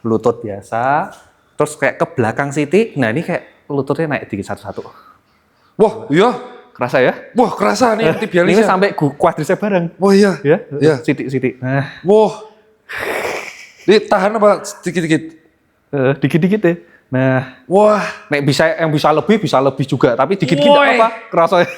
lutut biasa, terus kayak ke belakang Siti. Nah ini kayak lututnya naik dikit satu-satu. Wah, iya. Kerasa ya? Wah, kerasa nih tibialis. Ini sampai kuadrisep bareng. Wah, iya. Ya, Iya. Siti. Nah, Wah. Ini tahan apa sedikit-sedikit? dikit-dikit ya. Nah, Wah. nek yang bisa lebih juga, tapi dikit-dikit Woi. apa? Kerasa.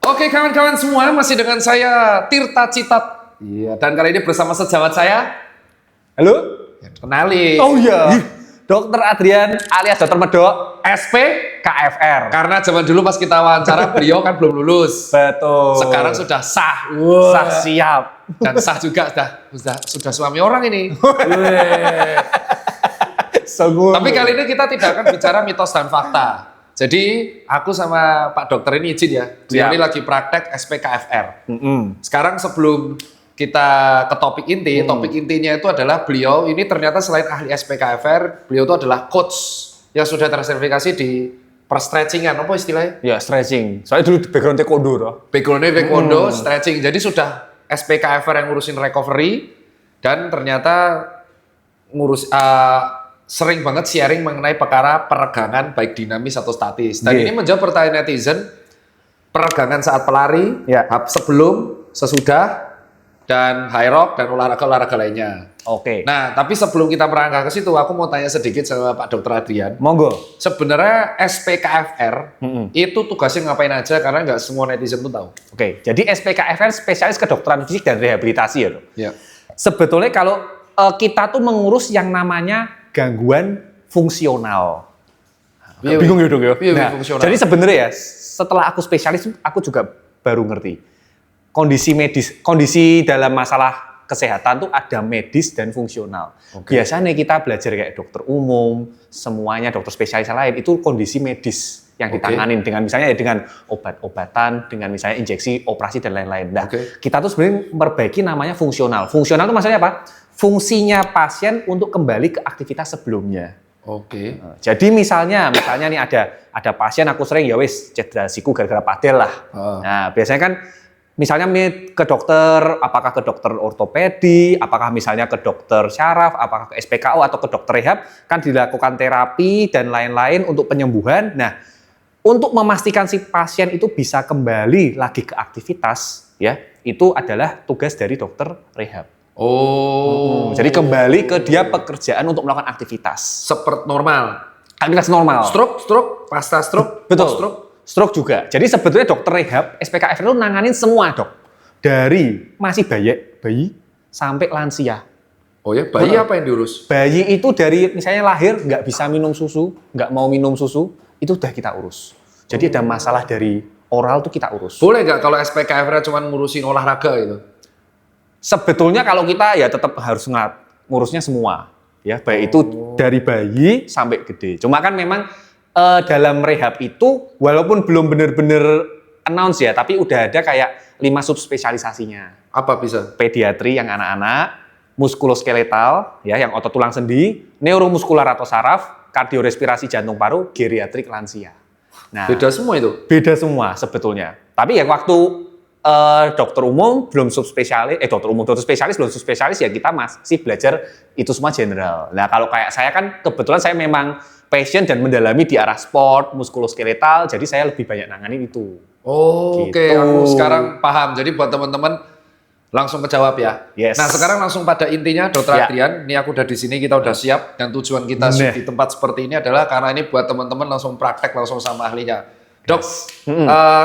Oke kawan-kawan semua, masih dengan saya Tirta Citat. Iya, dan kali ini bersama sejawat saya. Halo? Kenali. Oh iya. Dokter Adrian alias Dokter Medok, SP KFR. Karena zaman dulu pas kita wawancara, beliau kan belum lulus. Betul. Sekarang sudah sah. Sah siap. Dan sah juga sudah suami orang ini. Tapi kali ini kita tidak akan bicara mitos dan fakta. Jadi aku sama Pak Dokter ini izin ya. Dia ini lagi praktek SPKFR. Sekarang sebelum kita ke topik inti, topik intinya itu adalah beliau ini ternyata selain ahli SPKFR, beliau itu adalah coach yang sudah tersertifikasi di perstretchingan, apa istilahnya? Ya, stretching. Soalnya dulu background taekwondo toh. Backgroundnya taekwondo, stretching. Jadi sudah SPKFR yang ngurusin recovery dan ternyata sering banget sharing mengenai perkara peregangan baik dinamis atau statis. Dan ini menjawab pertanyaan netizen, peregangan saat pelari, sebelum, sesudah, dan high rock dan olahraga lainnya. Oke. Nah, tapi sebelum kita merangkak ke situ, aku mau tanya sedikit sama Pak Dokter Adrian. Monggo. Sebenarnya SPKFR itu tugasnya ngapain aja karena nggak semua netizen tuh tahu. Oke. Jadi SPKFR spesialis kedokteran fisik dan rehabilitasi ya, Dok. Ya. Sebetulnya kalau kita tuh mengurus yang namanya gangguan fungsional. Bingung ya, Dok ya. Nah, fungsional. jadi sebenarnya ya, setelah aku spesialis, aku juga baru ngerti. Kondisi dalam masalah kesehatan tuh ada medis dan fungsional. Biasanya kita belajar kayak dokter umum, semuanya dokter spesialis lain itu kondisi medis yang ditanganin dengan misalnya ya dengan obat-obatan, dengan misalnya injeksi, operasi dan lain-lain. Nah, kita tuh sebenarnya memperbaiki namanya fungsional. Fungsional itu maksudnya apa? Fungsinya pasien untuk kembali ke aktivitas sebelumnya. Jadi misalnya nih ada pasien aku sering ya wis cedera siku gara-gara padel lah. Nah, biasanya kan misalnya ke dokter, apakah ke dokter ortopedi, apakah misalnya ke dokter syaraf, apakah ke SPKO atau ke dokter rehab, kan dilakukan terapi dan lain-lain untuk penyembuhan. Nah, untuk memastikan si pasien itu bisa kembali lagi ke aktivitas, ya, itu adalah tugas dari dokter rehab. Jadi kembali ke dia pekerjaan untuk melakukan aktivitas. Seperti normal. Aktivitas normal. Stroke, pasca stroke, betul. Stroke juga. Jadi sebetulnya dokter rehab, SPKFR itu nanganin semua, Dok. Dari masih bayi sampai lansia. Oh ya, bayi apa yang diurus? Bayi itu dari misalnya lahir nggak bisa minum susu, nggak mau minum susu, itu udah kita urus. Jadi ada masalah dari oral tuh kita urus. Boleh nggak kalau SPKFR cuma ngurusin olahraga itu? Sebetulnya kalau kita ya tetap harus ngurusnya semua. Ya, baik itu dari bayi sampai gede. Cuma kan memang dalam rehab itu walaupun belum benar-benar announce ya, tapi udah ada kayak 5 subspesialisasinya. Apa bisa? Pediatri yang anak-anak, muskuloskeletal ya yang otot tulang sendi, neuromuskular atau saraf, kardiorespirasi jantung paru, geriatrik lansia. Nah, beda semua itu? Beda semua sebetulnya. Tapi ya waktu dokter umum belum subspesialis, dokter spesialis belum subspesialis ya kita masih belajar itu semua general. Nah, kalau kayak saya kan kebetulan saya memang passion dan mendalami di arah sport, muskuloskeletal, jadi saya lebih banyak nanganin itu. Oke, aku sekarang paham. Jadi buat teman-teman langsung kejawab ya. Yes. Nah, sekarang langsung pada intinya, Dokter Adrian, ini aku udah di sini, kita udah siap, dan tujuan kita di tempat seperti ini adalah karena ini buat teman-teman langsung praktek langsung sama ahlinya. Dok,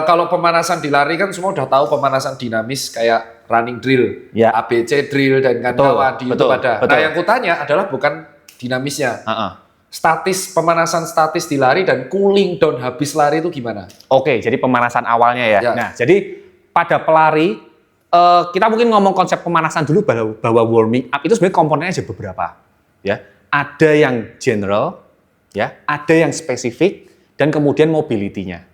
kalau pemanasan di lari kan semua udah tahu pemanasan dinamis kayak running drill, ABC drill dan kawan-kawan di YouTube ada. Nah, yang kutanya adalah bukan dinamisnya. Statis, pemanasan statis di lari dan cooling down habis lari itu gimana? Oke, jadi pemanasan awalnya ya. Nah, jadi pada pelari, kita mungkin ngomong konsep pemanasan dulu bahwa warming up itu sebenarnya komponennya ada beberapa. Ya, ada yang general, ya, ada yang spesifik, dan kemudian mobility-nya.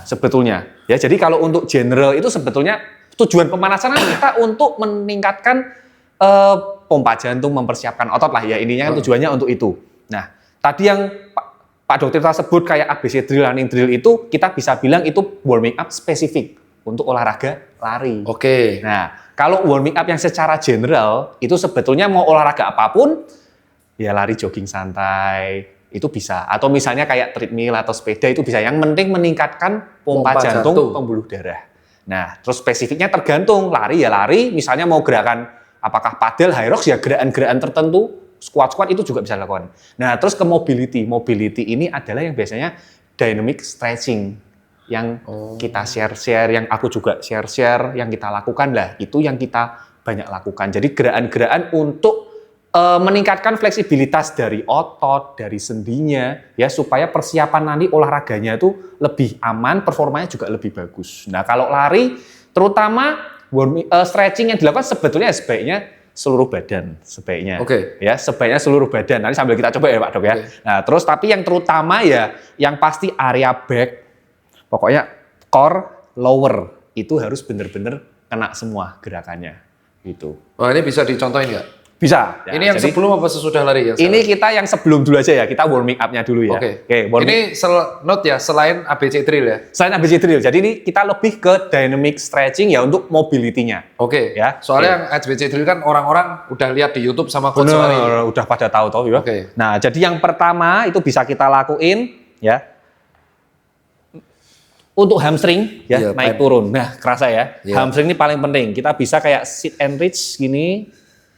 Sebetulnya. Ya, jadi kalau untuk general itu sebetulnya tujuan pemanasan kita untuk meningkatkan pompa jantung, mempersiapkan otot lah ya. Intinya kan tujuannya untuk itu. Nah, tadi yang Pak Dokter kita sebut kayak ABC drill, running drill itu kita bisa bilang itu warming up spesifik untuk olahraga lari. Oke. Nah, kalau warming up yang secara general itu sebetulnya mau olahraga apapun, ya lari jogging santai itu bisa. Atau misalnya kayak treadmill atau sepeda itu bisa. Yang penting meningkatkan pompa jantung, pembuluh darah. Nah, terus spesifiknya tergantung lari ya lari. Misalnya mau gerakan apakah padel, high rocks ya gerakan-gerakan tertentu. Squat itu juga bisa dilakukan. Nah, terus ke mobility. Mobility ini adalah yang biasanya dynamic stretching. Yang kita share-share, yang aku juga share-share, yang kita lakukan lah. Itu yang kita banyak lakukan. Jadi gerakan-gerakan untuk meningkatkan fleksibilitas dari otot, dari sendinya, ya supaya persiapan nanti olahraganya itu lebih aman, performanya juga lebih bagus. Nah, kalau lari, terutama stretching yang dilakukan sebetulnya sebaiknya seluruh badan sebaiknya. Ya, sebaiknya seluruh badan. Nanti sambil kita coba ya Pak Dok ya. Nah, terus tapi yang terutama ya yang pasti area back, pokoknya core, lower itu harus benar-benar kena semua gerakannya gitu. Oh, ini bisa dicontohin nggak? Bisa. Ya, ini yang sebelum apa sesudah lari ya? Ini kita yang sebelum dulu aja ya, kita warming up-nya dulu ya. Oke. Ini note ya, selain ABC drill ya? Selain ABC drill, jadi ini kita lebih ke dynamic stretching ya untuk mobility-nya. Oke. Ya. Soalnya yang ABC drill kan orang-orang udah lihat di YouTube sama Coach Wali. Udah pada tahu ya. Nah, jadi yang pertama itu bisa kita lakuin ya. Untuk hamstring ya, naik turun. Nah, kerasa ya. Hamstring ini paling penting. Kita bisa kayak sit and reach gini.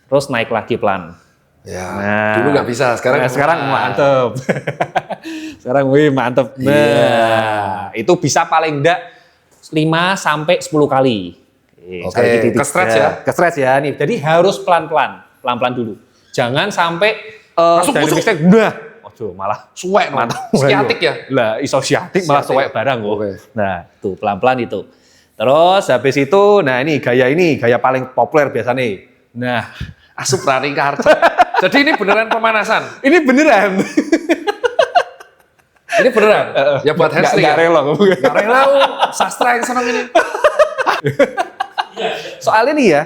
Terus naik lagi pelan. Ya, dulu nggak bisa, sekarang mantep. Sekarang mantep. Nah, itu bisa paling enggak 5-10 kali. Oke, ke stretch ya? Ke stretch ya, nih. Jadi harus pelan-pelan dulu. Jangan sampai masuk. Malah suwek Sciatic ya? Lah, iso sciatic malah suwek barang kok. Nah, tuh pelan-pelan itu. Terus habis itu, nah ini gaya paling populer biasa nih. Nah, asup lari karca. Jadi ini beneran pemanasan? Ini beneran. Ini beneran? Ya buat hamstring ya? Gak rela, sastra yang seneng ini. Soalnya nih ya,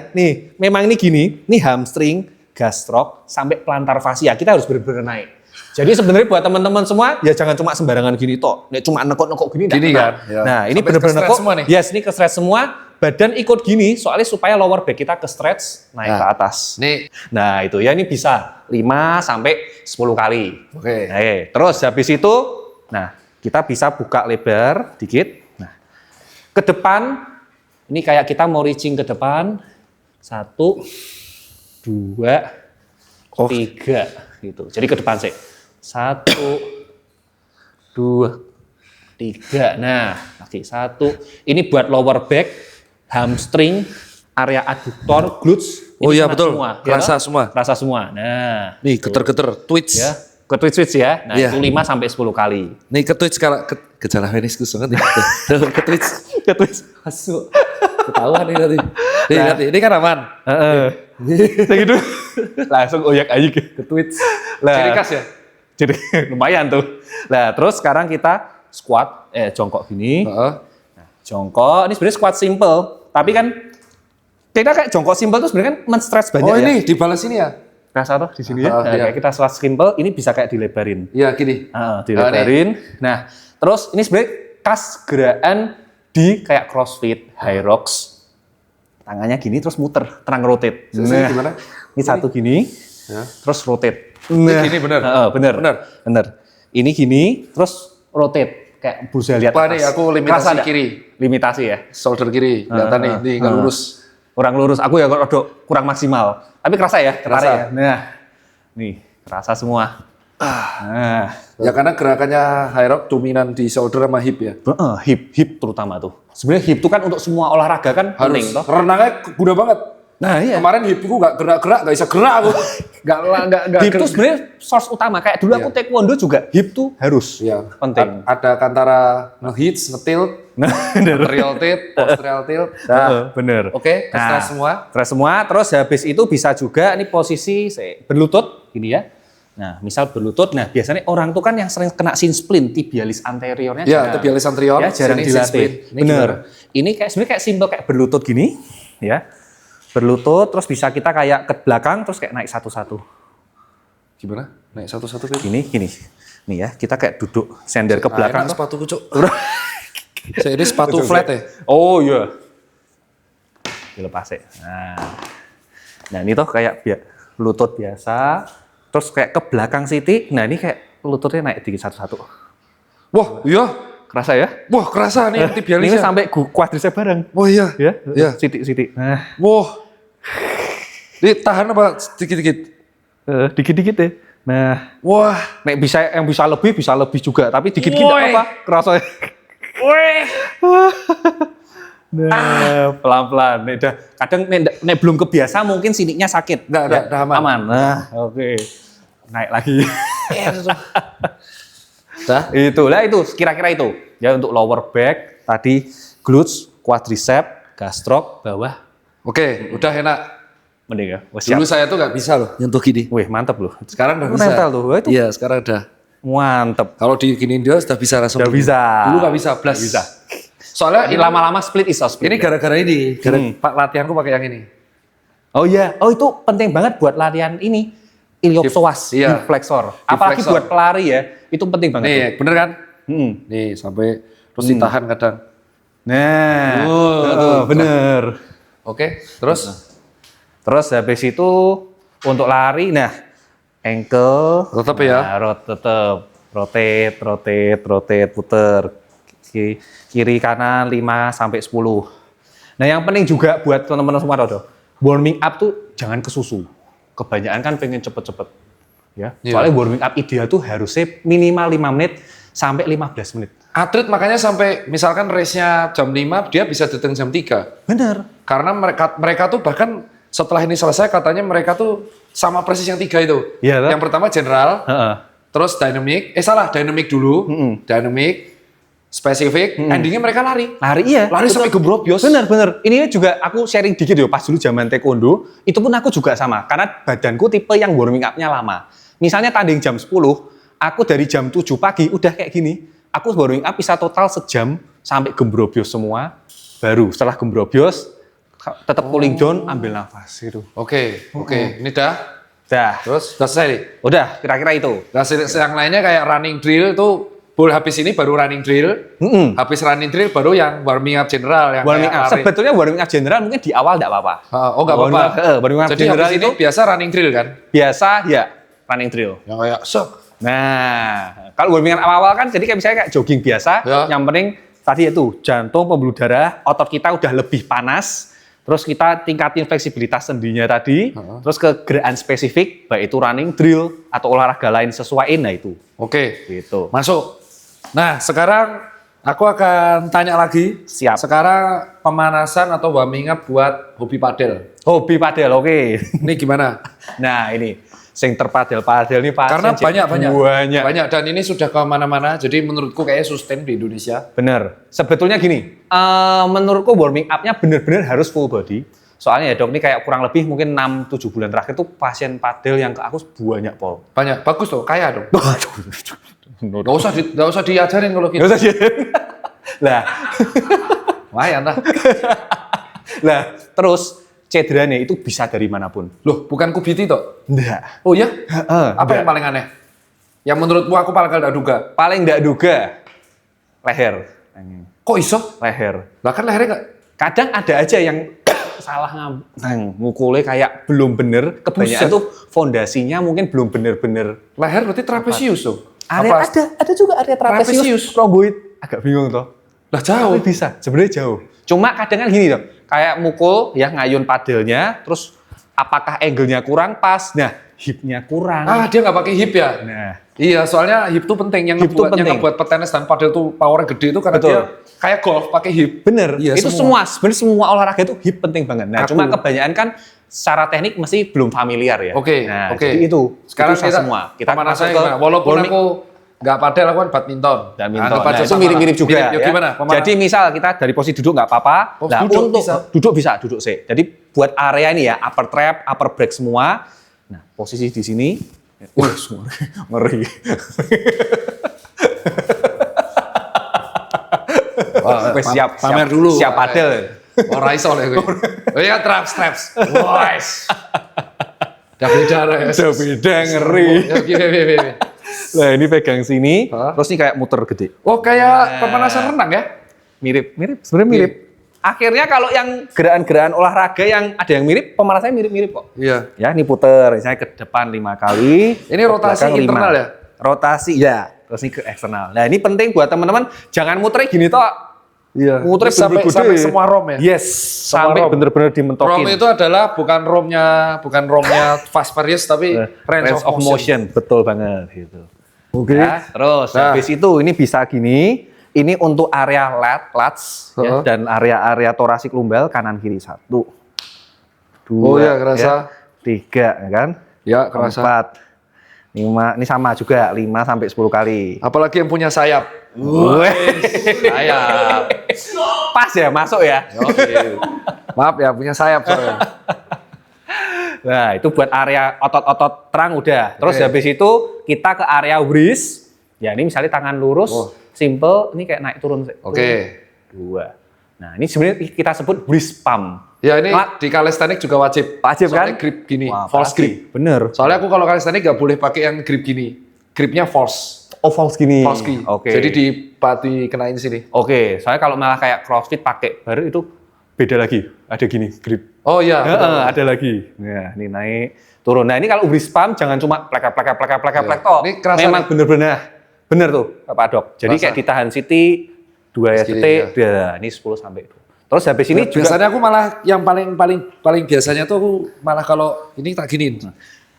memang ini gini, nih hamstring, gastroc, sampai plantar fascia, kita harus bener-bener naik. Jadi sebenarnya buat teman-teman semua, ya jangan cuma sembarangan gini toh. Nek cuma nekok-nekok gini kan. Ya. Nah, ini bener-bener nekok. Yes, ini ke stretch semua. Badan ikut gini, soalnya supaya lower back kita ke stretch, naik ke atas. Nah, itu ya ini bisa 5-10 kali. Oke. Terus habis itu, nah kita bisa buka lebar dikit. Nah, ke depan, ini kayak kita mau reaching ke depan. 1, 2, 3 gitu. Jadi ke depan sih. 1, 2, 3. Nah, lagi 1. Ini buat lower back, hamstring, area adduktor, glutes. Oh iya betul. Kerasa semua. Nah, nih geter-geter twitch. Ya, ke twitch ya. Nah, itu 5-10 kali. Nih ke twitch kalau gejala meniskus banget nih. Ke twitch. Masuk. Ketahuan nih nanti. Ini kan aman. Gitu. Langsung oyak-ayik ke twitch. Ciri khas ya? Jadi lumayan tuh. Nah, terus sekarang kita squat, jongkok gini. Nah, jongkok, ini sebenarnya squat simple, tapi kan kita kayak jongkok simple tuh sebenarnya kan men-stretch banyak ya. Oh ini dibalas ini ya? Rasa tuh di sini ya. Nah, kayak kita squat simple, ini bisa kayak dilebarin. Iya, gini. Dilebarin. Nah, terus ini sebenarnya kas gerakan di kayak crossfit, high rocks. Tangannya gini terus muter, terang rotate. Nah, gimana? Ini satu gini, terus rotate. Nah, ini bener. Bener. Ini gini, terus rotate. Kayak bisa lihat atas. Nih, aku limitasi kiri. Limitasi ya? Shoulder kiri, kelihatan nih, nggak lurus. Kurang lurus, aku ya kurang maksimal. Tapi kerasa ya? Kerasa. Nah, nih, kerasa semua. Nah. Ya karena gerakannya high rock dominan di shoulder sama hip ya? Hip terutama tuh. Sebenarnya hip tuh kan untuk semua olahraga kan penting toh. Renangnya guna banget. Nah iya. Kemarin hipku nggak gerak-gerak, nggak bisa gerak aku. Nggak. Hip tuh sebenarnya source utama. Kayak dulu aku taekwondo juga hip tuh harus penting. Ada antara nge-hitch, nge-tilt, lateral tilt, posterior tilt. Bener. Oke, stres semua. Stres semua. Terus habis itu bisa juga ini posisi berlutut gini ya. Nah, misal berlutut, nah biasanya orang tuh kan yang sering kena shin splint, tibialis anteriornya. Ya, tibialis anterior. Ya, jarang dilatih. Bener. Ini kayak sebenarnya kayak simpel kayak berlutut gini, ya. Berlutut, terus bisa kita kayak ke belakang, terus kayak naik satu-satu. Gimana? Naik satu-satu kayak gini. Nih ya, kita kayak duduk sender ke belakang. Enak sepatuku, Cuk. Saya ini sepatu flat ya. Oh iya. Dilepas ya. Nah ini tuh kayak lutut biasa, terus kayak ke belakang Siti. Nah ini kayak lututnya naik dikit satu-satu. Wah, iya. Kerasa ya? Wah, kerasa nih tibialis. Ini sampai kuadrisep bareng. Oh iya. Ya, Iya. Siti. Nah, Wah. Ini tahan apa dikit-dikit? dikit-dikit ya. Nah, Wah. nek yang bisa lebih juga, tapi dikit-dikit enggak apa-apa. Kerasa. Wih. Nah, pelan-pelan. Kadang nek belum kebiasa mungkin siniknya sakit. Enggak aman. Nah, oke. Naik lagi. Dah. Itulah itu, kira-kira itu. Ya untuk lower back, tadi glutes, quadricep, gastroc, bawah. Oke, udah enak. Mending ya. Wah, Dulu saya tuh nggak bisa loh nyentuh gini. Wih, mantep loh. Sekarang udah bisa. Nempel tuh. Wah, itu Iya, sekarang udah. mantep. Kalau diginiin dia sudah bisa langsung. Udah bisa. Dulu nggak bisa, blas. Bisa. Soalnya Ini lama-lama split is split. ini gara-gara ini. Pak latihanku pakai yang ini. Oh iya, oh itu penting banget buat latihan ini. Iliopsoas, Iya. hip flexor. Apalagi flexor. buat pelari ya, itu penting banget. Nih, bener kan? Hmm. Nih, sampai terus ditahan kadang. Nah, tuh. bener. Oke, terus Terus habis itu untuk lari, nah ankle, Tetep ya? nah, tetep rotate, puter kiri kanan 5 sampai 10. Nah yang penting juga buat teman-teman semua tuh, warming up tuh jangan kesusu. Kebanyakan kan pengen cepet-cepet, ya. Iya. Soalnya warming up ideal tuh harusnya minimal 5 menit sampai 15 menit. atlet makanya sampai misalkan race-nya jam 5, dia bisa datang jam 3. Bener. Karena mereka tuh bahkan setelah ini selesai katanya mereka tuh sama persis yang 3 itu. Iya, Yang pertama general, Heeh. terus dynamic, dynamic dulu, dynamic, spesifik, endingnya mereka lari. Lari iya. Lari sampai gebrobios. Bener. Ini juga aku sharing dikit ya, pas dulu zaman taekwondo, itu pun aku juga sama. Karena badanku tipe yang warming up-nya lama. Misalnya tanding jam 10, aku dari jam 7 pagi udah kayak gini. Aku warming up bisa total sejam sampai gebrobios semua. Baru setelah gebrobios, tetap cooling down, ambil nafas gitu. Oke. Ini dah. Dah. Terus udah selesai nih. Udah, kira-kira itu. Nah, yang lainnya kayak running drill tuh, habis ini baru running drill. Habis running drill baru yang warming up general. Yang Warming kayak up. lari. Sebetulnya warming up general mungkin di awal enggak apa-apa. Oh, nggak apa-apa. Warming up Jadi general habis ini itu biasa running drill kan? biasa ya running drill. Yang kayak sok. Nah, kalau warming up awal kan jadi kayak misalnya kayak jogging biasa, Ya. yang penting tadi itu jantung, pembuluh darah, otot kita udah lebih panas, terus kita tingkatin fleksibilitas sendinya tadi, terus ke gerakan spesifik, baik itu running drill atau olahraga lain sesuaiin, nah itu. Oke. Gitu. Masuk. Nah, sekarang aku akan tanya lagi. Siap. Sekarang pemanasan atau warming up buat hobi padel. Hobi padel, oke. Ini gimana? Nah ini, sing terpadel-padel nih pasien. Karena banyak. Banyak dan ini sudah kemana-mana. Jadi menurutku kayaknya sustain di Indonesia. Bener. Sebetulnya gini, menurutku warming up-nya bener-bener harus full body. Soalnya ya dok, ini kayak kurang lebih mungkin 6-7 bulan terakhir tuh pasien padel yang ke aku banyak, Pol. Banyak. Bagus tuh, kaya dong. Gak usah diajarin kalau gitu. Gak usah sih. Lah, Lumayan lah. lah terus cederanya itu bisa dari manapun. Loh, bukan kubiti toh? Enggak. Oh iya? Apa yang paling aneh? Yang menurutmu aku paling gak duga? Paling enggak duga leher. Kok iso? Leher. Lah kan lehernya gak... Kadang ada aja yang salah ngukulnya kayak belum bener. Kebanyakan Buset. tuh fondasinya mungkin belum bener-bener. Leher berarti trapesius tuh? Area ada juga area trapesius, rhomboid. Agak bingung toh. Lah jauh. Tapi bisa, sebenarnya jauh. Cuma kadang kan gini toh, kayak mukul ya ngayun padelnya, terus apakah angle-nya kurang pas? Nah, hip-nya kurang. Ah, dia nggak pakai hip ya? Nah, Iya, soalnya hip tuh penting. Yang Hip tuh penting. ngebuat petenis dan padel tuh powernya gede itu karena Betul. dia kayak golf pakai hip. bener. Iya, Itu sebenarnya semua olahraga itu hip penting banget. Nah, Aku- cuma kebanyakan kan secara teknik masih belum familiar ya. Oke, Nah, oke. jadi itu. Sekarang itu semua. Kita pemanasannya masuk ke gimana? Walaupun warming- aku nggak padel, aku kan badminton. Badminton. Anggap Nah, aja itu sama mirip-mirip lah. juga Mirip. ya. Gimana? Jadi misal kita dari posisi duduk nggak apa-apa. Oh, Nah, duduk untuk bisa? duduk sih. Jadi buat area ini ya, upper trap, upper break semua. Nah, posisi di sini. Wah, ngeri. Wah, pamer dulu. Siap padel. Oh, raiso lah gue. Oh iya, traps. Wais. Udah beda ya. Udah beda, ngeri. Oke. Nah, ini pegang sini, Hah? terus ini kayak muter gede. Oh, kayak pemanasan renang ya? Mirip, sebenarnya mirip. Akhirnya kalau yang gerakan-gerakan olahraga yang ada yang mirip, pemanasannya mirip-mirip kok. Iya. Ya, ini puter, misalnya ke depan 5 kali. Ini ke rotasi belakang 5. internal ya? Rotasi, ya. Terus ini ke eksternal. Nah, ini penting buat teman-teman, jangan muter gini toh. Iya. Muter sampai semua rom ya? Yes, sampai rom. bener-bener dimentokin. ROM itu adalah bukan ROM-nya Fast Furious tapi range of motion. Betul banget gitu. Oke. Ya, terus habis itu ini bisa gini. Ini untuk area lats ya, dan area torasik lumbal kanan kiri 1, 2, Oh ya, kerasa. 3 ya kan? Ya, kerasa. 4, 5, ini sama juga 5 sampai 10 kali. Apalagi yang punya sayap. Sayap. Pas ya, masuk ya. Oke. Maaf ya, punya sayap soalnya. Nah, itu buat area otot-otot terang udah. Terus Oke. habis itu kita ke area wrist. Ya, ini misalnya tangan lurus, simple, ini kayak naik turun. Oke. 2. Nah, ini sebenarnya kita sebut wrist pump. Ya ini di calisthenics juga wajib. Wajib Soalnya kan? grip gini, Wah, false apalagi. grip. Bener. Soalnya aku kalau calisthenics nggak boleh pakai yang grip gini. Gripnya false. Oh, false gini. False grip. Oke. Jadi dikenain sini. Oke, soalnya kalau malah kayak CrossFit pakai baru itu beda lagi. Ada gini, grip. Oh iya. Ada lagi. Nah, ini naik, turun. Nah, ini kalau wrist pump jangan cuma plek toh. Ini kerasa Memang bener tuh, Pak Dok. Jadi Kerasa. kayak ditahan Siti 2 Segini, detik, ya. Ini 10 sampai 2. Terus habis ini juga Biasanya aku malah yang paling biasanya tuh aku malah kalau ini tak giniin.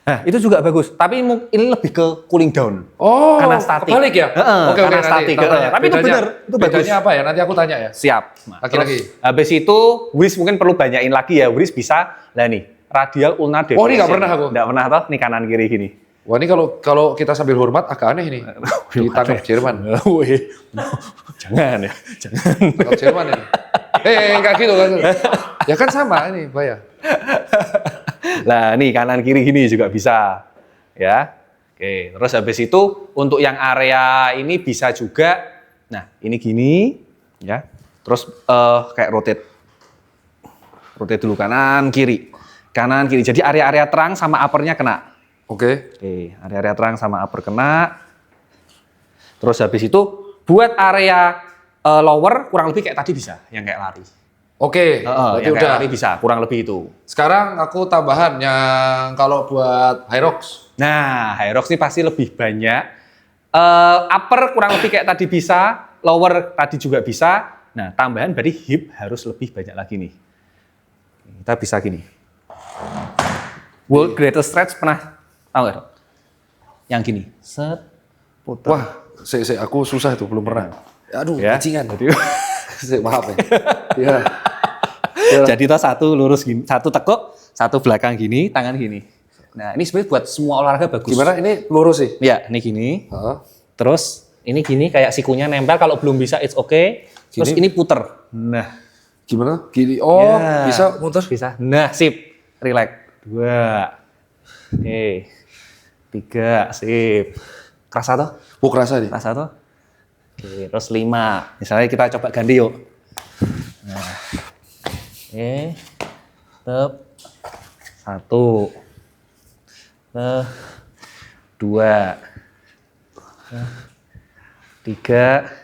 nah, itu juga bagus. Tapi ini lebih ke cooling down. Oh, Karena statik. kebalik ya? Oke, karena nanti statik. tak tanya. Tapi itu bener, itu bagus. Bedanya apa ya? Nanti aku tanya ya. Siap. Nah, Laki-laki. terus habis itu wrist mungkin perlu banyakin lagi ya. Wrist bisa lah nih, radial ulnar depression. Oh, ini nggak pernah aku. Nggak pernah toh, nih kanan kiri gini. Wah ini kalau kita sambil hormat agak aneh nih. Ditangkap Jerman. Wih, jangan ya, jangan. Tangkap Jerman ini. Enggak gitu kan. Ya kan sama ini, Pak ya. Lah nih kanan kiri gini juga bisa. Ya. Oke, terus habis itu untuk yang area ini bisa juga. Nah, ini gini ya. Terus kayak rotate dulu kanan kiri. Kanan kiri. Jadi area-area terang sama uppernya kena. Oke. Oke, area terang sama upper kena. Terus habis itu buat area lower kurang lebih kayak tadi bisa, yang kayak lari. Oke. Berarti Yang udah. kayak lari bisa, kurang lebih itu. Sekarang aku tambahan yang kalau buat high rocks. Nah, high rocks ini pasti lebih banyak. Upper kurang lebih kayak tadi bisa, lower tadi juga bisa. Nah, tambahan berarti hip harus lebih banyak lagi nih. Kita bisa gini. World Greatest Stretch pernah tahu nggak, Dok? Yang gini, set, putar. Wah, aku susah itu belum pernah. Aduh, Ya. bajingan. Jadi, Maaf ya. Iya. jadi toh satu lurus gini, satu tekuk, satu belakang gini, tangan gini. Nah, ini sebenarnya buat semua olahraga bagus. Gimana ini lurus sih? Ya, ini gini. Heeh. Terus ini gini kayak sikunya nempel, kalau belum bisa it's okay. Terus Gini. ini puter. Nah, Gimana? Gini. Oh, ya. bisa muter. Bisa. Nah, sip. Relax. 2. 3, sip. Kerasa toh? Oh, kerasa nih. Kerasa toh? Oke, terus 5. Misalnya kita coba ganti yuk. Nah. Oke. Tep. 1. 2. 3.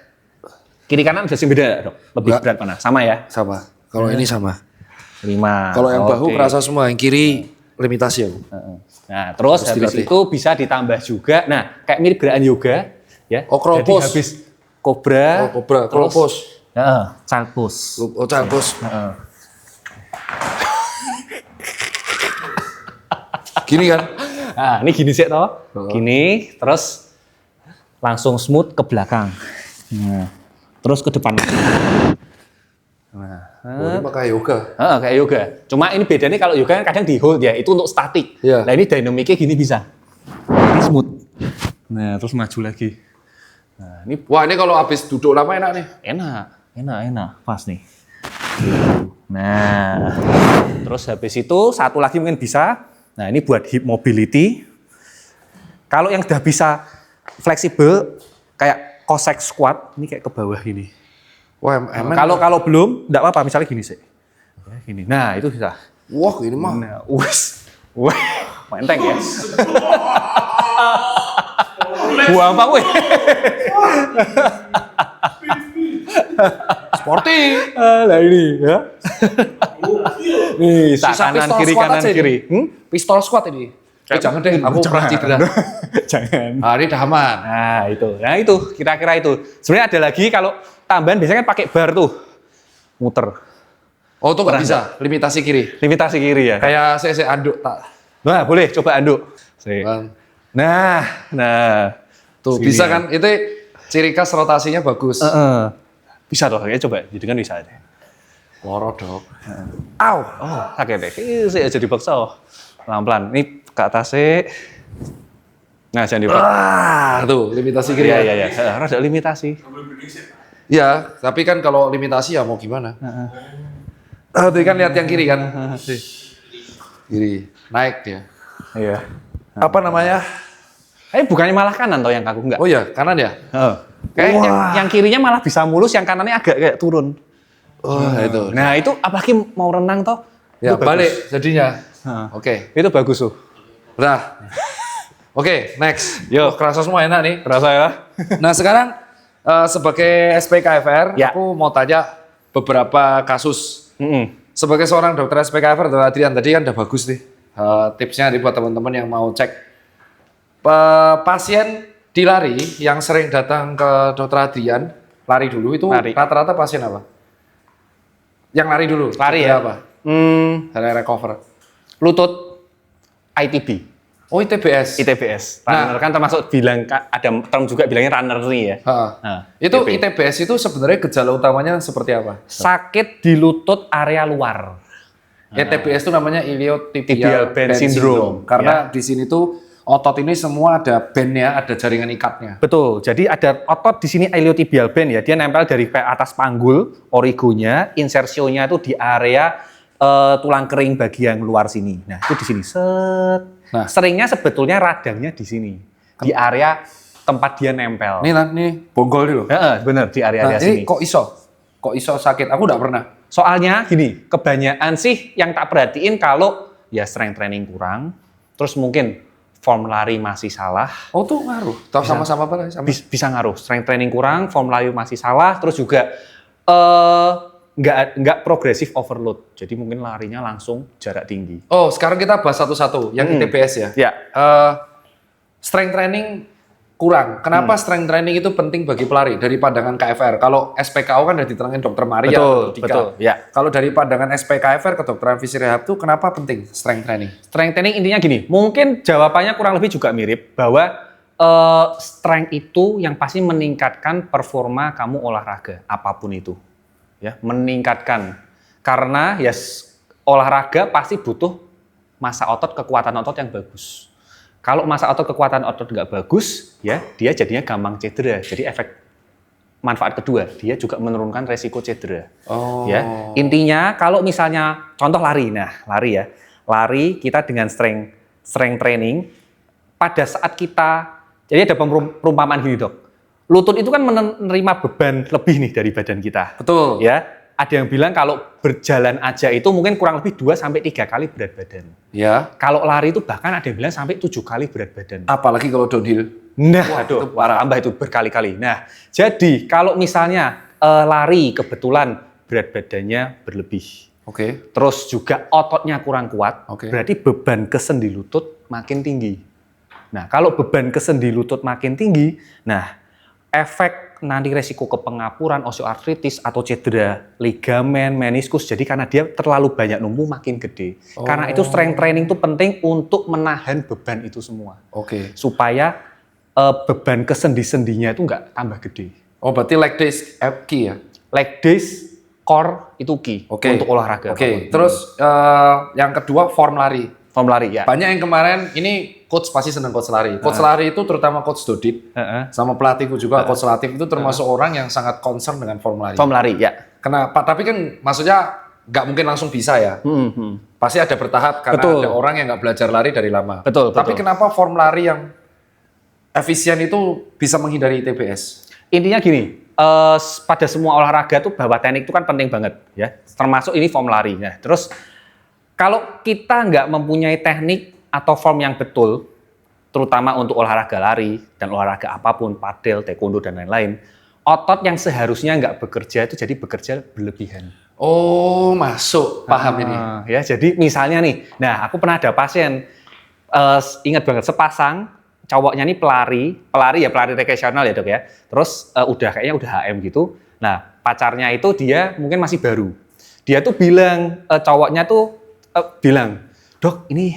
Kiri kanan bisa beda, Dok? Lebih Enggak. berat mana? Sama ya? Sama. Kalau ini sama. 5. Kalau yang bahu Oke. kerasa semua, yang kiri limitasi aku. Nah, terus Harus habis dilatih. itu bisa ditambah juga. Nah, kayak mirip gerakan yoga, ya. Oh, crawl Jadi pose. habis kobra, Oh, cobra, crawl pose. child pose. Oh, cangkus. Gini kan? Nah, ini gini sih toh. Gini, terus langsung smooth ke belakang. Nah, terus ke depan. Nah, Oh, ini pakai yoga. kayak yoga. Cuma ini bedanya kalau yoga kan kadang di hold ya, itu untuk statik. Iya. Nah, ini dynamicnya gini bisa. Ini smooth. Nah, terus maju lagi. Nah, ini Wah, ini kalau habis duduk lama enak nih. enak, pas nih. Nah, terus habis itu satu lagi mungkin bisa. Nah, ini buat hip mobility. Kalau yang udah bisa fleksibel, kayak Cossack squat, ini kayak ke bawah gini. Wah, emang. Kalau belum, enggak apa-apa, misalnya gini sih. Ya, gini. Nah, itu bisa. Wah, ini mah. Nah, wah, enteng ya. Buang apa weh? Sporty. Nah ini ya. Nih, Sisa kanan pistol kiri squad kanan aja kiri. ini. Pistol squat ini. Jangan deh, aku pernah cedera. Jangan. Nah, ini udah aman. Nah itu kira-kira itu. Sebenarnya ada lagi kalau tambahan biasanya kan pakai bar tuh, muter. Oh, itu nggak bisa, limitasi kiri. Limitasi kiri ya. Kayak saya anduk tak. Nah boleh coba anduk. Bang. Nah. Tuh Sini bisa ya. kan? Itu ciri khas rotasinya bagus. Bisa toh, ya coba. Jadi kan bisa deh. Loro dok. Au, oh sakit deh. Saya jadi bakso. Pelan-pelan. Ini ke atas sih. Nah jangan dipaksa. Tuh limitasi kiri. Iya. Rada limitasi. Ya, tapi kan kalau limitasi ya mau gimana? Tadi kan lihat yang kiri kan. Kiri, naik dia. Iya. Apa namanya? Bukannya malah kanan toh yang kaku enggak? Oh ya, kanan ya? Kayak yang kirinya malah bisa mulus, yang kanannya agak kayak turun. Itu. Nah itu apalagi mau renang toh? Ya itu balik bagus. jadinya. Heeh. Oke. Itu bagus tuh. Udah. Oke, next. Yo. Kerasa semua enak nih. Terasa ya? Nah sekarang sebagai SPKFR, Ya. aku mau tanya beberapa kasus. Mm-mm. Sebagai seorang dokter SPKFR, Dokter Adrian tadi kan udah bagus nih tipsnya nih buat teman-teman yang mau cek pasien di lari yang sering datang ke Dokter Adrian, lari dulu itu Lari. rata-rata pasien apa? Yang lari dulu. Lari cedera ya? Apa? Dari recover. Lutut ITB. Oh ITBS. ITBS. Runner kan termasuk bilang, ada term juga bilangnya runner nih ya. Nah, Itu ITB. ITBS itu sebenarnya gejala utamanya seperti apa? Sakit di lutut area luar. ITBS itu namanya Tibial iliotibial band syndrome. Karena di sini tuh otot ini semua ada bandnya, ada jaringan ikatnya. Betul. Jadi ada otot di sini iliotibial band ya. Dia nempel dari atas panggul, origonya, insersionya itu di area tulang kering bagian luar sini. Nah, itu di sini. Set. Nah. Seringnya sebetulnya radangnya di sini. Di area tempat dia nempel. Nih bonggol nih loh. Bener di area Nah, sini. ini kok iso sakit? Aku nggak pernah. Soalnya gini, kebanyakan sih yang tak perhatiin kalau ya strength training kurang, terus mungkin form lari masih salah. Oh tuh ngaruh. Tahu sama-sama apa? Sama. Bisa ngaruh. Strength training kurang, form lari masih salah, terus juga nggak progressive overload. Jadi mungkin larinya langsung jarak tinggi. Oh sekarang kita bahas satu-satu. Yang ITBS ya. Ya. Strength training kurang. Kenapa strength training itu penting bagi pelari dari pandangan KFR? Kalau SPKO kan udah diterangin Dokter Maria. Betul. Ya. Kalau dari pandangan SPKFR kedokteran fisik rehab tuh kenapa penting strength training? Strength training intinya gini, mungkin jawabannya kurang lebih juga mirip bahwa strength itu yang pasti meningkatkan performa kamu olahraga apapun itu. Ya, meningkatkan. Karena ya olahraga pasti butuh massa otot, kekuatan otot yang bagus. Kalau massa otot, kekuatan otot nggak bagus, ya dia jadinya gampang cedera. Jadi efek manfaat kedua, dia juga menurunkan resiko cedera. Oh. Ya, intinya kalau misalnya contoh lari, lari ya, lari kita dengan strength training pada saat kita, jadi ada perumpamaan gini dok, lutut itu kan menerima beban lebih nih dari badan kita. Betul. Ya, ada yang bilang kalau berjalan aja itu mungkin kurang lebih 2-3 kali berat badan. Ya. Kalau lari itu bahkan ada yang bilang sampai 7 kali berat badan. Apalagi kalau downhill. Nah, itu parah. tambah itu berkali-kali. Nah, jadi kalau misalnya lari kebetulan berat badannya berlebih, Oke. terus juga ototnya kurang kuat, Oke. berarti beban ke sendi lutut makin tinggi. Nah, kalau beban ke sendi lutut makin tinggi, nah efek nanti resiko ke pengapuran, osteoartritis atau cedera ligamen, meniskus. Jadi karena dia terlalu banyak numpuk makin gede. Karena itu strength training itu penting untuk menahan beban itu semua. Oke. Supaya beban ke sendi-sendinya itu nggak tambah gede. Oh berarti leg days key ya? Leg days, core itu key untuk olahraga. Oke. Terus yang kedua form lari. Form lari ya. Banyak yang kemarin ini coach pasti seneng coach lari. Coach lari itu terutama coach Dodit sama pelatihku juga coach Latif itu termasuk orang yang sangat concern dengan form lari. Form lari ya. Kenapa? Tapi kan maksudnya nggak mungkin langsung bisa ya. Pasti ada bertahap karena ada orang yang nggak belajar lari dari lama. Betul. Tapi kenapa form lari yang efisien itu bisa menghindari ITBS? Intinya gini, pada semua olahraga tuh bahwa teknik itu kan penting banget ya. Termasuk ini form lari. Nah, terus kalau kita nggak mempunyai teknik atau form yang betul, terutama untuk olahraga lari dan olahraga apapun, padel, taekwondo dan lain-lain, otot yang seharusnya nggak bekerja itu jadi bekerja berlebihan. Oh, masuk, paham ini. Ya, jadi misalnya nih, nah aku pernah ada pasien, ingat banget sepasang cowoknya nih pelari rekreasional ya dok ya. Terus kayaknya udah HM gitu. Nah pacarnya itu dia mungkin masih baru. Dia tuh bilang, cowoknya tuh bilang, dok ini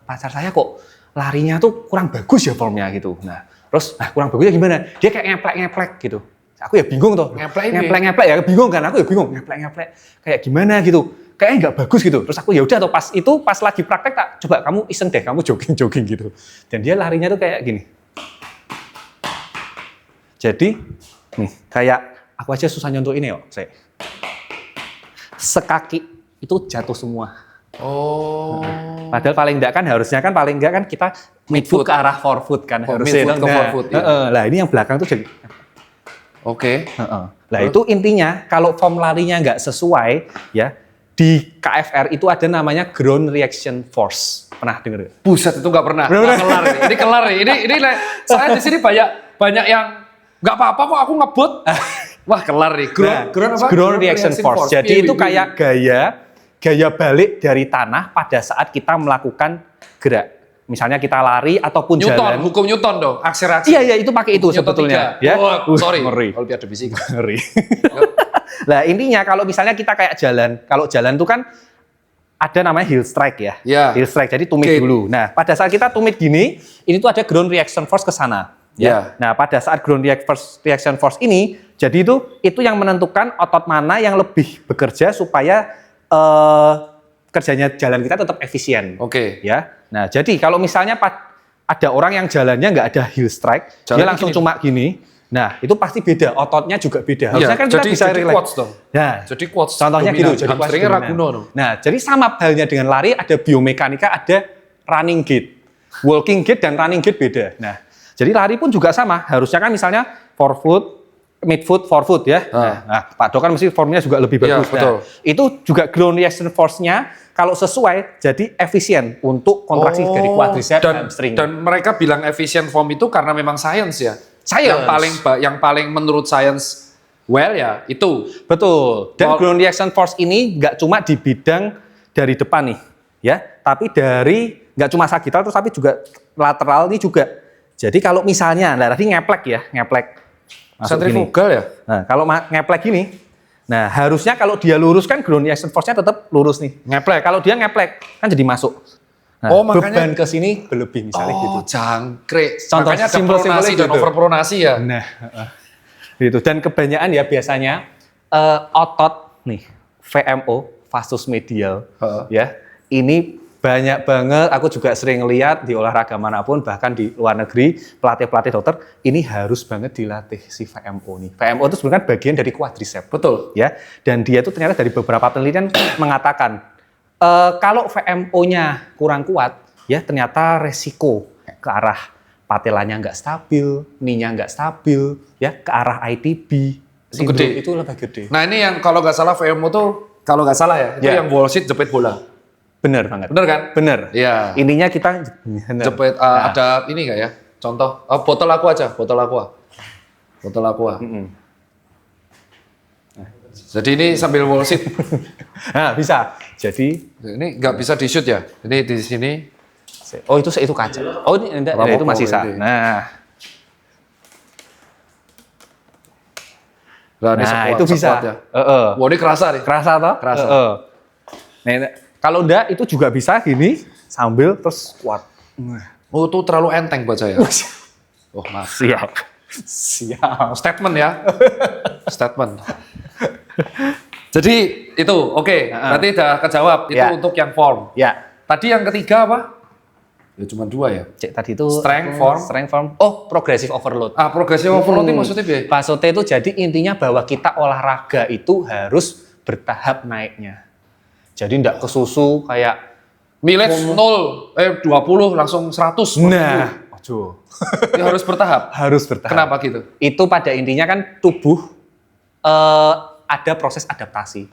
pacar saya kok larinya tuh kurang bagus ya formnya gitu. Nah terus kurang bagusnya gimana? Dia kayak ngeplek gitu. Aku ya bingung tuh. Ngeplek ya bingung kan? Aku ya bingung ngeplek kayak gimana gitu. Kayaknya nggak bagus gitu. Terus aku ya udah tuh pas lagi praktek tak coba kamu iseng deh kamu jogging gitu. Dan dia larinya tuh kayak gini. Jadi nih kayak aku aja susah nyontoh ini saya. Sekaki itu jatuh semua. Oh. Padahal paling enggak kan kita midfoot ke arah forefoot kan harusnya. Midfoot ke forefoot. Lah ini yang belakang tuh jadi. Oke. Lah itu intinya kalau form larinya nggak sesuai ya di KFR itu ada namanya ground reaction force. Pernah dengar? Buset itu nggak pernah. Kelar nih. Ini kelar nih. Ini saya di sini banyak yang nggak apa-apa kok aku ngebut. Wah kelar nih. Ground reaction force. Jadi itu kayak gaya balik dari tanah pada saat kita melakukan gerak. Misalnya kita lari ataupun jalan. Hukum Newton dong, akselerasi. Iya itu pakai itu sebetulnya. Ya. Sorry. Ngeri. Olimpiade fisika. Ngeri. Nah intinya kalau misalnya kita kayak jalan, kalau jalan itu kan ada namanya heel strike ya. Heel strike, jadi tumit dulu. Nah pada saat kita tumit gini, ini tuh ada ground reaction force ke sana. Ya. Nah pada saat ground reaction force ini, jadi itu yang menentukan otot mana yang lebih bekerja supaya kerjanya jalan kita tetap efisien. Ya. Nah jadi kalau misalnya ada orang yang jalannya nggak ada heel strike, dia langsung cuma gini. Nah itu pasti beda, ototnya juga beda. Harusnya kan kita bisa relax. Quads dong. Nah, jadi quads. Contohnya gitu. Jadi hamstringnya Raguno. Nah jadi sama halnya dengan lari, ada biomekanika, ada running gait, walking gait dan running gait beda. Nah jadi lari pun juga sama. Harusnya kan misalnya forefoot, midfoot, forefoot ya. Nah, Pak Dok kan mesti formnya juga lebih bagus. Betul. Itu juga ground reaction force-nya kalau sesuai jadi efisien untuk kontraksi dari quadriceps dan hamstring. Dan mereka bilang efisien form itu karena memang science ya. Yang paling menurut science ya itu. Betul. Dan ground reaction force ini nggak cuma di bidang dari depan nih ya, tapi nggak cuma sagittal tapi juga lateral ini juga. Jadi kalau misalnya tadi ngeplek sentrifugal ya. Nah, kalau ngeplek gini, nah harusnya kalau dia lurus kan ground reaction force-nya tetap lurus nih. Ngeplek. Kalau dia ngeplek kan jadi masuk. Nah, makanya beban ke sini berlebih misalnya gitu. Jangkrik. Contoh makanya ada pronasi dan overpronasi ya. Nah, gitu. Dan kebanyakan ya biasanya otot nih VMO, vasus medial, ya ini banyak banget. Aku juga sering lihat di olahraga manapun, bahkan di luar negeri pelatih dokter ini harus banget dilatih si VMO nih. VMO itu sebenarnya bagian dari quadriceps. Betul. Ya, dan dia itu ternyata dari beberapa penelitian mengatakan kalau VMO-nya kurang kuat, ya ternyata resiko ke arah patelanya nggak stabil, knee-nya nggak stabil, ya ke arah ITB, itu lebih gede. Nah ini yang kalau nggak salah VMO tuh, kalau nggak salah ya, itu yang wall sit jepit bola. Bener banget. Bener kan? Bener. Iya. Intinya kita jepit, ada ini nggak ya? Contoh, botol aqua aja, botol aqua. Jadi ini sambil wall sit. Nah, bisa. Jadi ini nggak bisa di shoot ya? Ini di sini. Oh itu kaca. Oh ini enggak, itu masih sah. Nah itu bisa. Ya. Wah ini kerasa nih. Kerasa toh? Kerasa. Nah, kalau enggak itu juga bisa gini sambil terus kuat. Oh itu terlalu enteng buat saya. Oh maaf. Siap. Statement ya. Statement. Jadi itu oke. Berarti udah kejawab. Itu untuk yang form. Ya. Tadi yang ketiga apa? Ya cuma 2 ya. Tadi itu strength form. Oh, progressive overload. Progressive overload itu maksudnya apa? Maksudnya itu jadi intinya bahwa kita olahraga itu harus bertahap naiknya. Jadi enggak kesusu kayak mileage 20 langsung 100. Nah, ya harus bertahap. Harus bertahap. Kenapa gitu? Itu pada intinya kan tubuh ada proses adaptasi.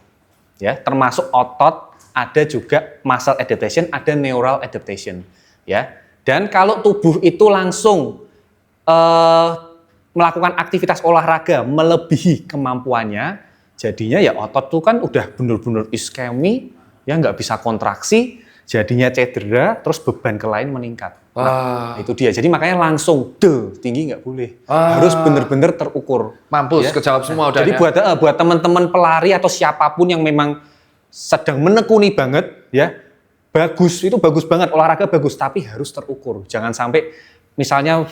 Ya, termasuk otot, ada juga muscle adaptation, ada neural adaptation. Ya. Dan kalau tubuh itu langsung melakukan aktivitas olahraga melebihi kemampuannya, jadinya ya otot tuh kan udah bener-bener iskemi, ya nggak bisa kontraksi, jadinya cedera, terus beban ke lain meningkat. Nah, itu dia. Jadi makanya langsung tinggi nggak boleh. Harus bener-bener terukur. Mampus, kejawab semua udah. Jadi buat teman-teman pelari atau siapapun yang memang sedang menekuni banget, ya bagus, itu bagus banget, olahraga bagus, tapi harus terukur. Jangan sampai misalnya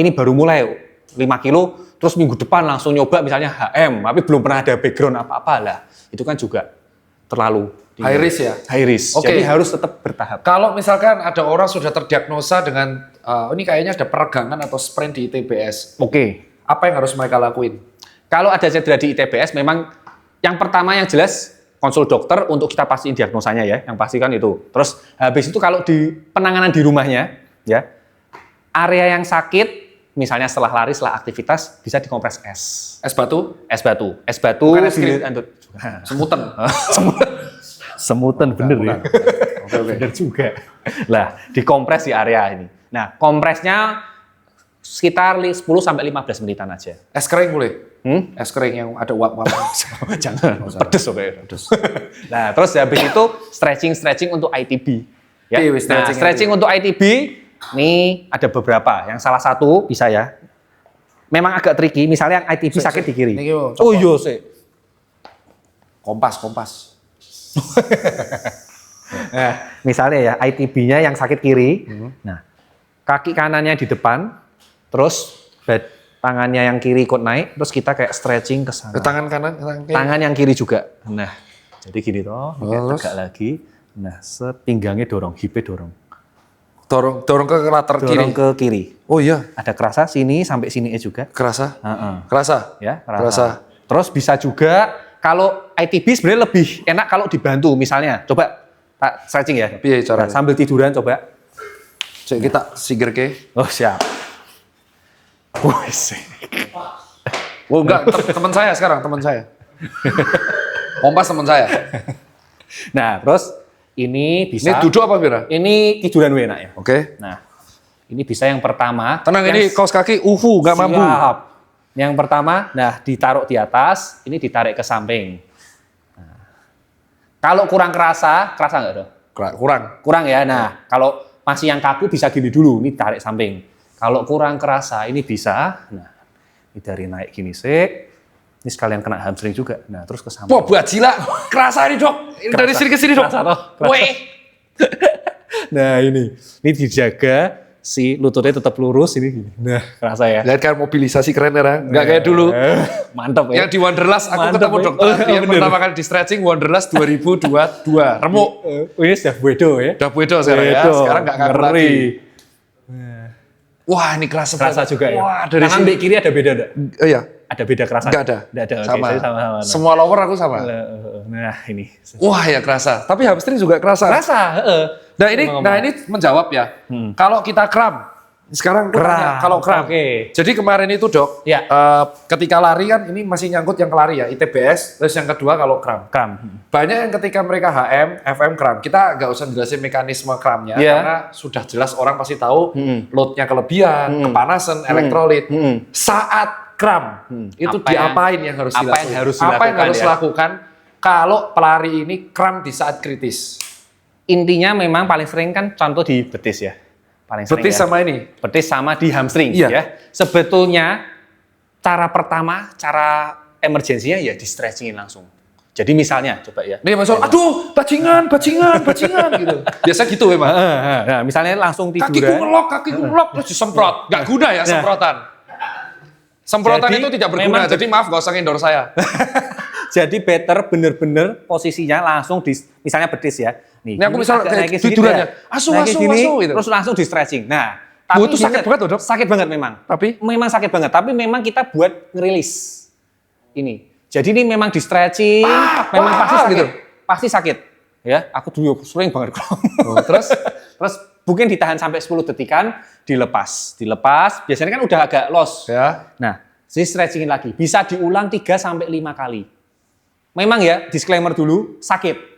ini baru mulai 5 kilo, terus minggu depan langsung nyoba misalnya HM, tapi belum pernah ada background apa-apa lah. Itu kan juga terlalu high risk ya? High risk. Okay. Jadi harus tetap bertahap. Kalau misalkan ada orang sudah terdiagnosa dengan ini kayaknya ada peregangan atau sprain di ITBS. Oke. Apa yang harus mereka lakuin? Kalau ada cedera di ITBS, memang yang pertama yang jelas konsul dokter untuk kita pastiin diagnosanya ya. Yang pasti kan itu. Terus habis itu kalau di penanganan di rumahnya, ya area yang sakit, misalnya setelah lari, setelah aktivitas, bisa dikompres es. Es batu? Es batu. Es batu. Bukan es krim. Semutan. Semutan bener ya. Bener juga. Lah, dikompres di area ini. Nah, kompresnya sekitar 10 sampai 15 menitan aja. Es kering boleh? Es kering yang ada uap-uap. Jangan, pedes oke. Nah, terus habis itu stretching untuk ITB. Ya. Nah, stretching untuk ITB ini ada beberapa. Yang salah satu bisa ya. Memang agak tricky, misalnya yang ITB sakit di kiri. Oh iya sih. Kompas. Nah, misalnya ya ITB-nya yang sakit kiri. Nah, kaki kanannya di depan, terus tangannya yang kiri ikut naik, terus kita kayak stretching ke sana. Tangan kanan, tangan yang kiri juga. Nah, jadi gini toh, tegak lagi. Nah, pinggangnya dorong, hipnya dorong. Dorong ke latar kiri. Dorong ke kiri. Oh iya. Ada kerasa sini sampai sini juga. Kerasa? Kerasa? Ya, kerasa. Terus bisa juga kalau ITB sebenarnya lebih enak kalau dibantu. Misalnya, coba tak stretching ya. Iya, cara. Sambil tiduran coba. Cek kita siger ke. Oh, siap. Oh enggak, teman saya sekarang, teman saya. Kompas teman saya. Nah, terus ini bisa. Ini duduk apa Bira? Ini tiduran enak ya. Oke. Nah, ini bisa yang pertama. Tenang, ini kaos kaki UFO, nggak mampu. Yang pertama, nah ditaruh di atas, ini ditarik ke samping. Nah, kalau kurang kerasa nggak dong? Kurang ya. Nah, kalau masih yang kaku bisa gini dulu, ini tarik samping. Kalau kurang kerasa, ini bisa. Nah, ini dari naik gini sih. Ini sekalian kena hamstring juga. Nah, terus ke samping. Wah, buat gila. Kerasa ini, Dok. Ini dari sini ke sini, Dok. Weh. Nah, ini dijaga si lututnya tetap lurus ini gini. Nah, kerasa ya. Lihat kan mobilisasi keren ya. Enggak kayak dulu. Mantap ya. Yang di Wanderlust aku ketemu dokter yang pertama kali di stretching Wanderlust 2022. Remuk. Ini sudah buedo ya. Udah buedo sekarang ya. Sekarang enggak kaku lagi. Wah, ini kerasa juga ya. Wah, dari sini kiri ada beda enggak? Iya. Ada beda kerasa? Enggak ada. Enggak ada. Sama. Okay, sama. Semua lower aku sama. Nah, ini. Wah, ya kerasa. Tapi hamstring juga kerasa. Nah, ini menjawab ya. Kalau kita kram, sekarang tanya, kalau kram. Jadi kemarin itu Dok, ya. Ketika lari kan ini masih nyangkut yang kelari ya, ITBS. Terus yang kedua kalau kram. Banyak yang ketika mereka HM, FM kram. Kita nggak usah jelasin mekanisme kramnya, karena sudah jelas orang pasti tahu loadnya kelebihan, kepanasan, elektrolit. Saat kram, itu diapain yang harus dilakukan? Apa yang harus dilakukan kalau pelari ini kram di saat kritis? Intinya memang paling sering kan contoh di betis ya. Paling sering betis ya. Sama ini? Betis sama di hamstring iya. Ya. Sebetulnya cara pertama, cara emergensinya ya di stretchingin langsung. Jadi misalnya coba ya. Nih Mas, aduh bajingan gitu. Biasa gitu memang. Nah, misalnya langsung tiduran. Kakiku ngelok terus disemprot. Gak guna ya semprotan. Semprotan jadi, itu tidak berguna. Jadi maaf gak usah endorse saya. Jadi better bener-bener posisinya langsung di misalnya betis ya. Nih aku misalnya tidurannya. Asu gitu. Terus langsung di stretching. Nah, tapi itu sakit banget loh, Dok. Sakit banget memang. Memang sakit banget, tapi memang kita buat ngerilis. Ini. Jadi ini memang di stretching, memang pasti sakit. Gitu. Pasti sakit. Ya, aku dulu sering banget terus mungkin ditahan sampai 10 detikan, dilepas. Biasanya kan udah agak loss. Ya. Nah, stretchingin lagi. Bisa diulang 3 sampai 5 kali. Memang ya, disclaimer dulu, sakit.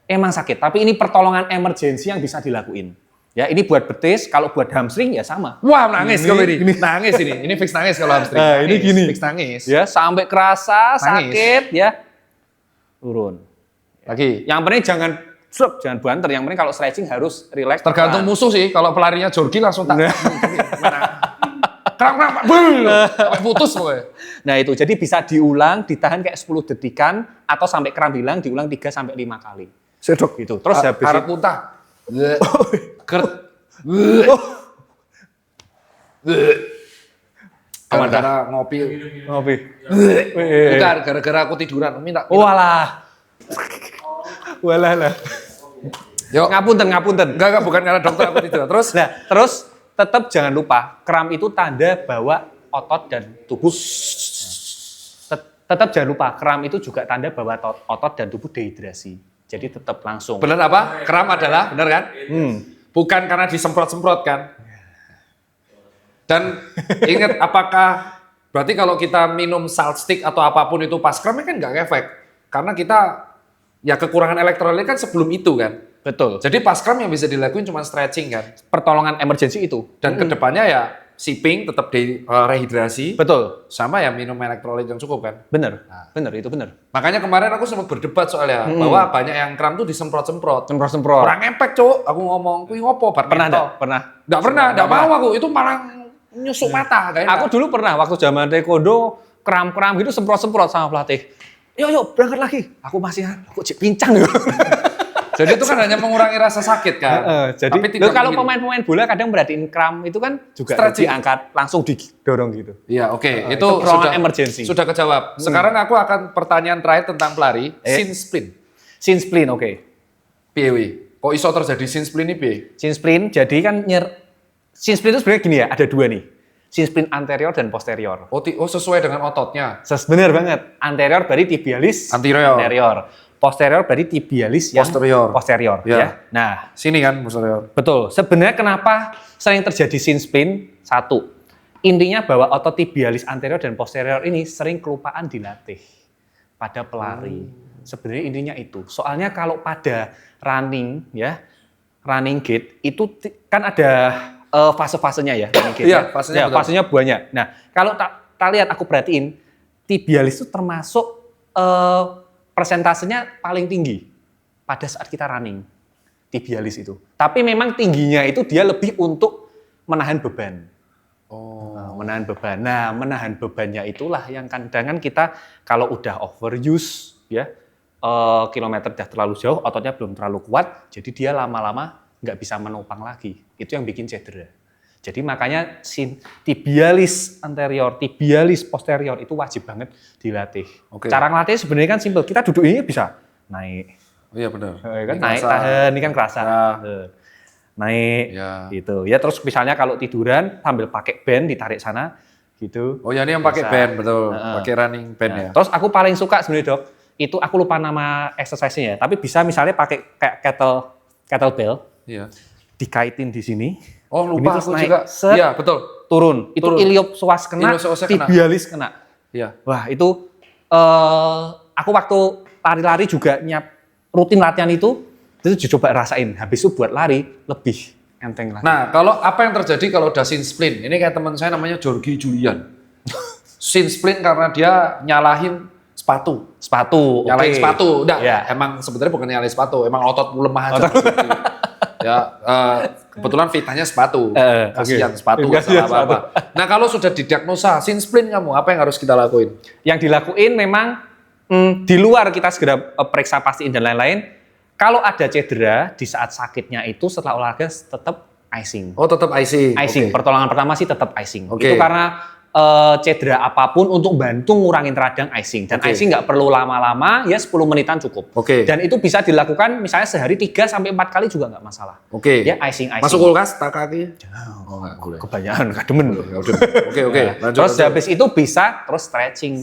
Emang sakit, tapi ini pertolongan emergensi yang bisa dilakuin. Ya, ini buat betis, kalau buat hamstring ya sama. Wah, nangis kalau ini. Nangis ini. Ini fix nangis kalau hamstring. Nah, ini gini. Fix nangis. Ya, sampai kerasa, Nangis. sakit, ya. Turun. Lagi. Yang penting jangan banter. Yang penting kalau stretching harus relax. Tergantung pelan. musuh sih. Kalau pelarinya Jorgi langsung tak. Kram, sampai putus pokoknya. Nah, itu. Jadi bisa diulang, ditahan kayak 10 detikan, atau sampai kram hilang, diulang 3 sampai 5 kali. Sedok. Gitu. Terus habis harap itu, muntah. Kert. Gara-gara ngopi. Bukan, gara-gara aku tiduran. Minta. Walah. Walah. Yuk. Ngapunten. Enggak, bukan karena dokter aku tiduran. Terus? Nah, terus tetap jangan lupa, kram itu tanda bahwa otot dan tubuh tetap jangan lupa, kram itu juga tanda bahwa otot dan tubuh dehidrasi. Jadi tetap langsung. Benar apa? Kram adalah, benar kan? Bukan karena disemprot-semprot kan? Dan ingat, apakah berarti kalau kita minum salt stick atau apapun itu pas kramnya kan nggak efek? Karena kita ya kekurangan elektrolit kan sebelum itu kan? Betul. Jadi pas kram yang bisa dilakuin cuma stretching kan? Pertolongan emergensi itu. Dan kedepannya ya sipping tetap rehidrasi. Betul. Sama ya minum elektrolit yang cukup kan? Bener, itu bener. Makanya kemarin aku sempat berdebat soalnya bahwa banyak yang kram tuh disemprot-semprot. Semprot. Kurang efek, Cuk. Aku ngomong, kuwi ngopo Pernah badminton. enggak? Pernah. Enggak mau aku. Itu malah nyusuk mata kayak. Aku dulu pernah waktu zaman taekwondo kram-kram gitu semprot-semprot sama pelatih. Yuk berangkat lagi. Aku masih pincang gitu. Jadi itu kan hanya mengurangi rasa sakit kan. Jadi tapi tidak kalau ingin- pemain-pemain bola kadang berartiin kram itu kan juga Stretching. diangkat langsung didorong gitu. Iya, oke. itu Itu perawatan sudah emergency. Sudah kejawab. Sekarang aku akan pertanyaan terakhir tentang pelari, shin splint. Shin splint, oke. Piye wi? Kok iso terjadi shin splint ini piye? Shin splint jadi kan shin splint itu sebenarnya gini ya, ada dua nih. Shin splint anterior dan posterior. Oh, sesuai dengan ototnya. Bener banget. Anterior berarti tibialis Anterior. Posterior berarti tibialis yang posterior Ya. ya. Nah, Sini kan, posterior. betul. Sebenarnya kenapa sering terjadi shin splint? Satu, intinya bahwa otot tibialis anterior dan posterior ini sering kelupaan dilatih pada pelari. Sebenarnya intinya itu. Soalnya kalau pada running ya, running gait itu kan ada fase-fasenya ya. Running gait, Iya, fasenya betul. fasenya banyak. Nah, kalau tak lihat aku perhatiin, tibialis itu termasuk persentasenya paling tinggi pada saat kita running, tibialis itu. Tapi memang tingginya itu dia lebih untuk menahan beban. Menahan beban. Nah, menahan bebannya itulah yang kadang kita kalau udah overuse, ya kilometer udah terlalu jauh, ototnya belum terlalu kuat, jadi dia lama-lama nggak bisa menopang lagi. Itu yang bikin cedera. Jadi makanya tibialis anterior, tibialis posterior itu wajib banget dilatih. Oke. Cara ngelatih sebenarnya kan simpel. Kita duduk ini bisa naik. Oh iya benar. Kan Ini naik, kerasa. tahan, ini kan kerasa. Ya. Naik, Ya. gitu. Ya terus misalnya kalau tiduran sambil pakai band ditarik sana, gitu. Oh ya ini yang pakai Bisa. band, betul. Heeh. Pakai running band Nah, ya. terus aku paling suka sebenarnya dok, itu aku lupa nama exercise-nya ya, tapi bisa misalnya pakai kayak kettlebell, Iya. dikaitin di sini. Oh Ini lupa terus aku naik, juga. set, Iya betul. turun. Itu Turun. iliopsoas kena, Iliopsoasnya kena. tibialis kena. Iya. Wah itu aku waktu lari-lari juga rutin latihan itu coba rasain. Habis itu buat lari lebih enteng lagi. Nah kalau apa yang terjadi kalau udah shin splint? Ini kayak teman saya namanya Jorgi Julian. Shin splint karena dia nyalahin sepatu. Sepatu, Nyalahin oke. sepatu. Enggak, Ya. emang sebenarnya bukan nyalahin sepatu, emang otot lemah aja. Ya, kebetulan fitanya sepatu. Kasihan oke. sepatu, nggak Kasihan salah apa-apa. Nah, kalau sudah didiagnosa shin splint kamu, apa yang harus kita lakuin? Yang dilakuin memang di luar kita segera periksa pastiin dan lain-lain. Kalau ada cedera di saat sakitnya itu setelah olahraga tetap icing. Oh, tetap icing. Icing, Oke. pertolongan pertama sih tetap icing. Oke. Itu karena cedera apapun untuk bantu ngurangin radang icing. Dan Oke. icing nggak perlu lama-lama, ya 10 menitan cukup. Oke. Dan itu bisa dilakukan misalnya sehari 3-4 kali juga nggak masalah. Oke. Ya icing. Masuk kulkas, tak kaki? Oh, nggak boleh. Kebanyakan, kademen. Ya udah. Oke. Lanjut. Terus lanjut. habis itu bisa terus stretching.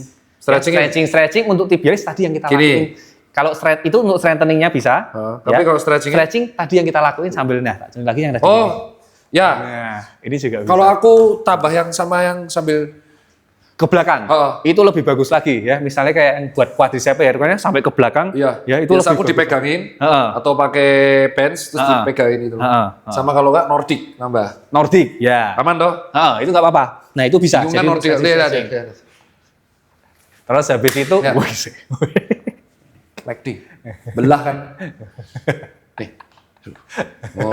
Stretching untuk tibialis tadi yang kita Gini. lakuin. Kalau itu untuk strengtheningnya bisa. tapi kalau stretching-nya? stretching tadi yang kita lakuin sambil tak tunjuk lagi yang tadi. Oh, ya. Nah, ini juga bisa. Kalau aku tambah yang sama yang sambil ke belakang. Itu lebih bagus lagi ya. Misalnya kayak yang buat quadriceps ya, rupanya sampai ke belakang. Iya. Ya itu biasa lebih aku bagus. dipegangin atau pakai bench terus dipegangin itu. Sama kalau enggak Nordic nambah. Nordic, ya. Aman toh? Itu nggak apa-apa. Nah itu bisa. Jadi Nordic. Terus habis itu, Ya. McD. Belah kan. Nih. Oh.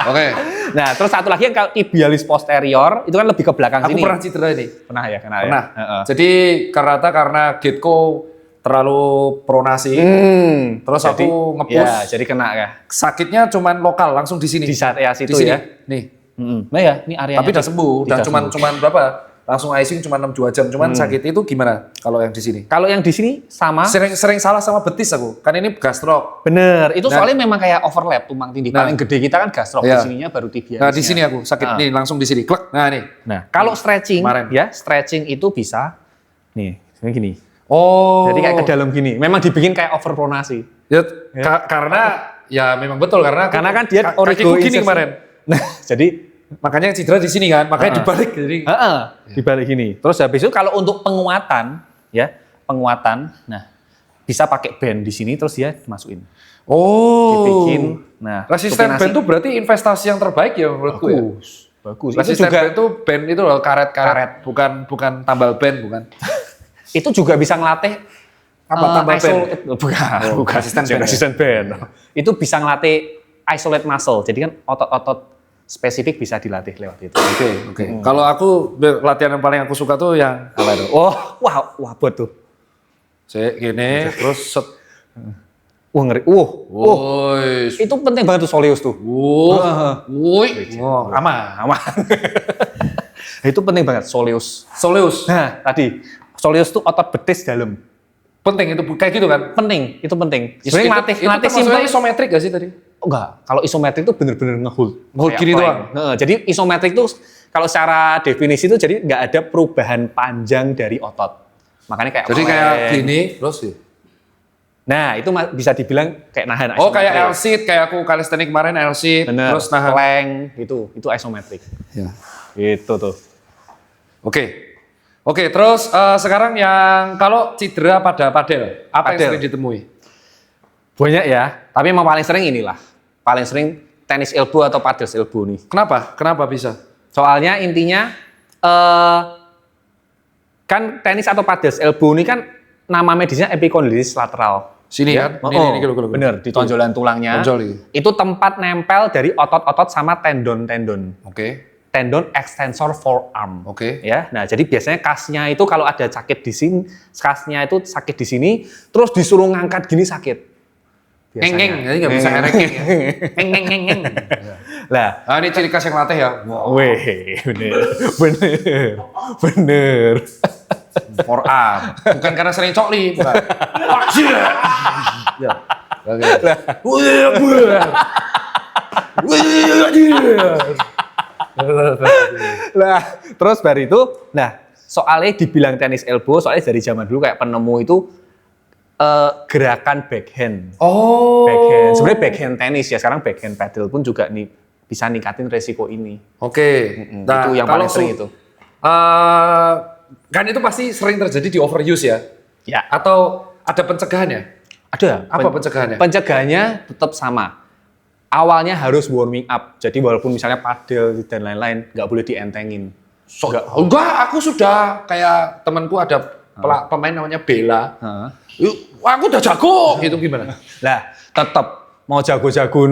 Oke. Nah terus satu lagi yang kalau tibialis posterior itu kan lebih ke belakang Aku sini. pernah cedera ini. Pernah ya, Pernah. Ya. Jadi karena Gitko terlalu pronasi. Terus Jadi, aku nge-push. Ya, jadi kena ya. Sakitnya cuman lokal langsung di sini. Di area situ Di sini. ya. Nih. Nah ya, ini area. Tapi udah sembuh. Udah cuman berapa? Langsung ICU cuma 2 jam. Cuman sakit itu gimana kalau yang di sini? Kalau yang di sini sama. Sering salah sama betis aku. Kan ini gastrok. Bener. Itu soalnya memang kayak overlap tumpang tindih. Paling gede kita kan gastrok. Di sininya baru tibialis. Nah di sini aku sakit nih langsung di sini. Klek. Nah nih. Nah kalau stretching Kemarin. ya, stretching itu bisa nih gini. Oh. Jadi kayak ke dalam gini. Memang dibikin kayak overpronasi. Ya, karena ya memang betul karena kan dia kakiku gini insertion. kemarin. Nah jadi Makanya cedera di sini kan, makanya dibalik jadi. dibalik gini. Terus habis itu kalau untuk penguatan, ya penguatan, nah bisa pakai band di sini terus dia masukin. Oh. Dibikin. Nah, resisten band itu berarti investasi yang terbaik ya menurutku ya. Bagus. Resisten Itu juga band itu band itu loh karet, bukan tambal band bukan. itu juga bisa ngelatih Tambal band? Bukan resisten band. Itu bisa ngelatih isolate muscle. Jadi kan otot-otot spesifik bisa dilatih lewat itu. Oke. Kalau aku latihan yang paling aku suka tuh yang apa itu? Wah, buat tuh. Saya gini, terus set. Wah, ngeri. Itu penting banget tuh soleus tuh. Aman. Itu penting banget soleus. Nah, tadi soleus tuh otot betis dalam. Penting itu kayak gitu kan? Penting, itu penting. Sebenarnya ngelatih simpel isometrik gak sih tadi? Enggak, kalau isometrik itu bener-bener nge-hold gini doang. Jadi isometrik itu kalau secara definisi itu jadi nggak ada perubahan panjang dari otot. Makanya kayak gini terus sih. Nah, itu bisa dibilang kayak nahan isometrik. Oh, kayak L-sit, kayak aku calisthenics kemarin L-sit, terus nahan plank itu isometrik. Ya. Gitu tuh. Oke, terus sekarang yang kalau cedera pada padel, apa yang sering ditemui? Banyak ya, tapi yang paling sering inilah. Paling sering tenis elbow atau padel elbow nih. Kenapa bisa? Soalnya intinya kan tenis atau padel elbow ini kan nama medisnya epicondylis lateral. Sini ya? Kan? Ini. Bener, di tonjolan tulangnya. Itu tempat nempel dari otot-otot sama tendon-tendon. Tendon extensor forearm. Ya. Nah, jadi biasanya kasnya itu kalau ada sakit di sini, kasnya itu sakit di sini, terus disuruh ngangkat gini sakit. Ngeng, jadi nggak bisa ngeng ya. Ngeng. Lah, ini ciri khas yang latih ya. Weh, bener. Forearm, bukan karena sering cokli, bukan. Ya. Lah, terus baru itu, nah soalnya dibilang tenis elbow, soalnya dari zaman dulu kayak penemu itu gerakan backhand. Backhand. Sebenarnya backhand tenis ya, sekarang backhand paddle pun juga nih bisa ningkatin resiko ini. Nah, itu yang paling sering itu. Kan itu pasti sering terjadi di overuse ya? Ya. Atau ada pencegahannya? Ada. Apa pencegahannya? Pencegahannya tetap sama. Awalnya harus warming up. Jadi walaupun misalnya paddle dan lain-lain nggak boleh dientengin. Enggak, aku sudah kayak temanku ada pemain namanya Bella. Aku udah jago, gitu gimana? Lah, tetap mau jago-jago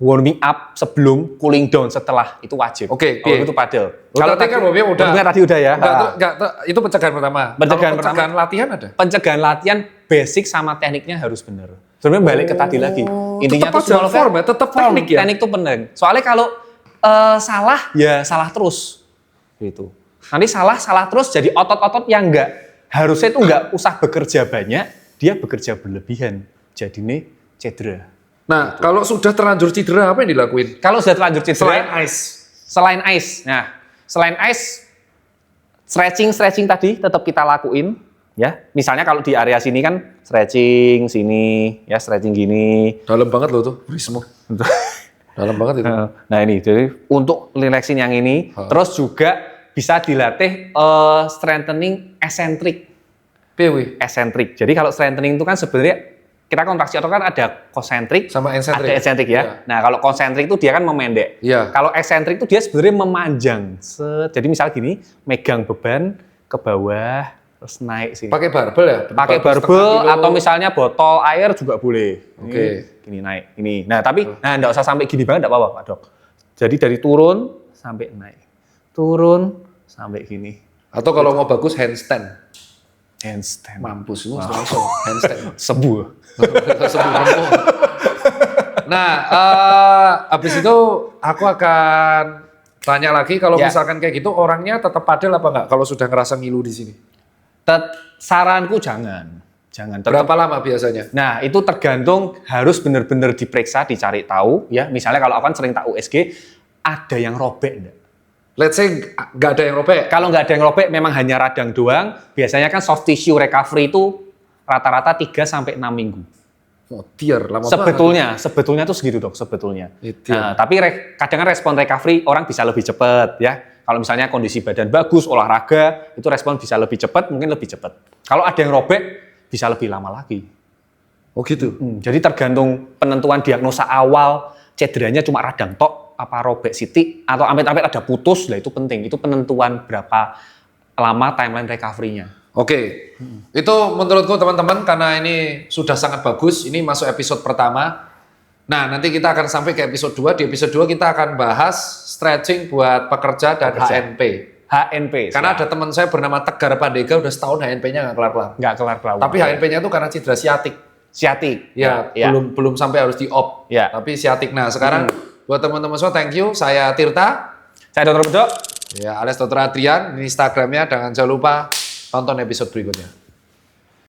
warming up sebelum cooling down setelah itu wajib. Kalau itu paddle. Kalau tadi kan udah ya. Itu pencegahan pertama. Pencegahan latihan ada? Pencegahan latihan basic sama tekniknya harus benar. Sebenarnya balik ke tadi lagi. Intinya tetap tuh form ya, tetap teknik ya. Teknik itu penting. Soalnya kalau salah ya salah terus. Gitu. Nanti salah terus jadi otot-otot yang harusnya itu nggak usah bekerja banyak, dia bekerja berlebihan. Jadi ini cedera. Nah, kalau sudah terlanjur cedera apa yang dilakuin? Kalau sudah terlanjur cedera, selain ice. Nah, selain ice, stretching tadi tetap kita lakuin, ya. Misalnya kalau di area sini kan stretching sini, ya stretching gini. Dalam banget loh tuh, Rismo. Dalam banget itu. Nah ini, jadi untuk relaxing yang ini, terus juga bisa dilatih strengthening eccentric. PW. Eccentric. Jadi kalau strengthening itu kan sebenarnya kita kontraksi otot kan ada concentric Sama eccentric. ada eccentric ya. Iya. Nah, kalau concentric itu dia kan memendek. Iya. Kalau eccentric itu dia sebenarnya memanjang. Jadi misal gini, megang beban ke bawah terus naik sini. Pakai barbel ya? Pakai 14,5 barbel kilo. atau misalnya botol air juga boleh. Oke. Gini naik, ini. Nah, tapi enggak usah sampai gini banget enggak apa-apa, Pak Dok. Jadi dari turun sampai naik. Turun sampai gini. Atau kalau mau bagus handstand. Handstand. Mampus lu langsung handstand. Sebuah. Sebelum rempung. Nah, habis itu aku akan tanya lagi kalau Ya. misalkan kayak gitu orangnya tetap padel apa enggak kalau sudah ngerasa ngilu di sini? Saranku jangan. Jangan. Tetap. Berapa lama biasanya? Nah, itu tergantung harus benar-benar diperiksa, dicari tahu ya. Misalnya kalau aku kan sering tak USG, ada yang robek enggak? Let's say nggak ada yang robek. Kalau nggak ada yang robek, memang hanya radang doang. Biasanya kan soft tissue recovery itu rata-rata 3 sampai 6 minggu. Oh, tier lama Sebetulnya tuh segitu dok, sebetulnya. Itu. Nah, tapi kadang respon recovery orang bisa lebih cepat ya. Kalau misalnya kondisi badan bagus, olahraga, itu respon bisa lebih cepat, mungkin lebih cepat. Kalau ada yang robek, bisa lebih lama lagi. Oh gitu. Jadi tergantung penentuan diagnosa awal, cederanya cuma radang tok, apa robek sitik, atau amit-amit ada putus, lah itu penting. Itu penentuan berapa lama timeline recovery-nya. Oke, itu menurutku teman-teman karena ini sudah sangat bagus, ini masuk episode pertama. Nah, nanti kita akan sampai ke episode 2. Di episode 2 kita akan bahas stretching buat pekerja dan HNP. HNP. Karena ada teman saya bernama Tegar Pandega udah setahun HNP-nya nggak kelar-kelar. nggak kelar-kelar. Tapi HNP-nya itu karena cedera siatik. Siatik. Ya, Ya. belum sampai harus di-op. Ya. Tapi siatik. Nah, sekarang buat teman-teman semua thank you. Saya Tirta. Saya Dr. Bedok. Ya, alias Dr. Adrian. Ini Instagramnya. Jangan lupa tonton episode berikutnya.